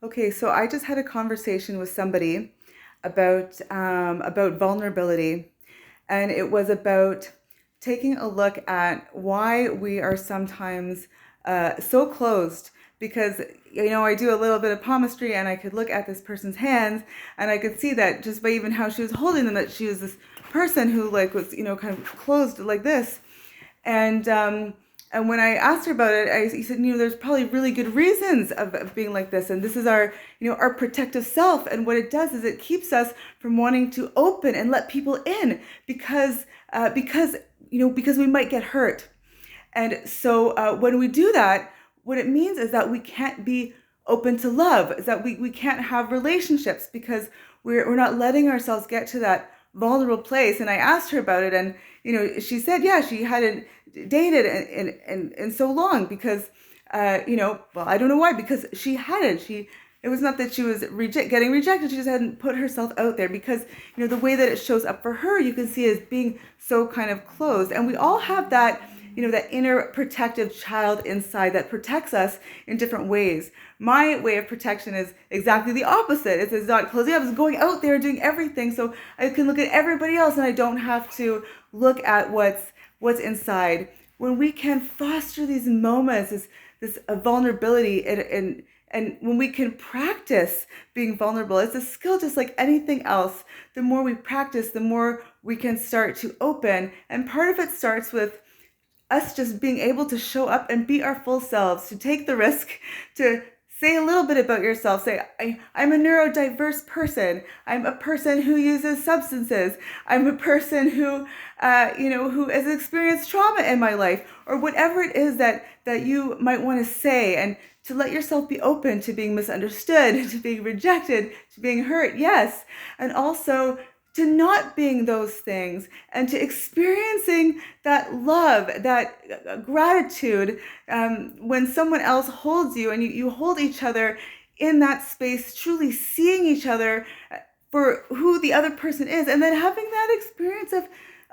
Okay, so I just had a conversation with somebody about vulnerability, and it was about taking a look at why we are sometimes so closed. Because I do a little bit of palmistry, and I could look at this person's hands, and I could see that just by even how she was holding them, that she was this person who like was kind of closed like this, and and when I asked her about it, he said, there's probably really good reasons of being like this, and this is our, our protective self, and what it does is it keeps us from wanting to open and let people in because we might get hurt, and so when we do that, what it means is that we can't be open to love, is that we can't have relationships because we're not letting ourselves get to that vulnerable place. And I asked her about it, and she said, yeah, she hadn't dated in so long because well, I don't know why, because she hadn't. It was not that she was getting rejected. She just hadn't put herself out there because, the way that it shows up for her, you can see as being so kind of closed. And we all have that, that inner protective child inside that protects us in different ways. My way of protection is exactly the opposite. It's not closing up, it's going out there doing everything so I can look at everybody else and I don't have to look at what's inside. When we can foster these moments, this vulnerability, and when we can practice being vulnerable, it's a skill just like anything else. The more we practice, the more we can start to open. And part of it starts with us just being able to show up and be our full selves, to take the risk, to say a little bit about yourself. Say, I'm a neurodiverse person. I'm a person who uses substances. I'm a person who, who has experienced trauma in my life, or whatever it is that you might want to say, and to let yourself be open to being misunderstood, to being rejected, to being hurt, yes, and also to not being those things, and to experiencing that love, that gratitude when someone else holds you and you hold each other in that space, truly seeing each other for who the other person is, and then having that experience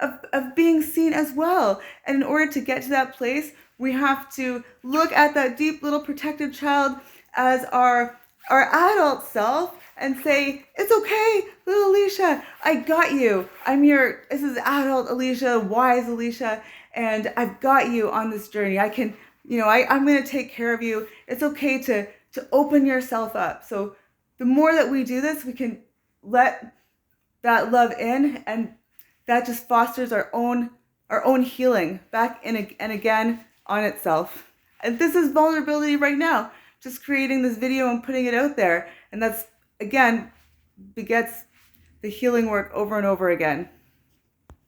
of being seen as well. And in order to get to that place, we have to look at that deep little protected child as our adult self and say, it's okay, little Alicia, I got you. This is adult Alicia, wise Alicia, and I've got you on this journey. I'm going to take care of you. It's okay to open yourself up. So the more that we do this, we can let that love in, and that just fosters our own healing back in and again on itself. And this is vulnerability right now, just creating this video and putting it out there. And that's, again, begets the healing work over and over again.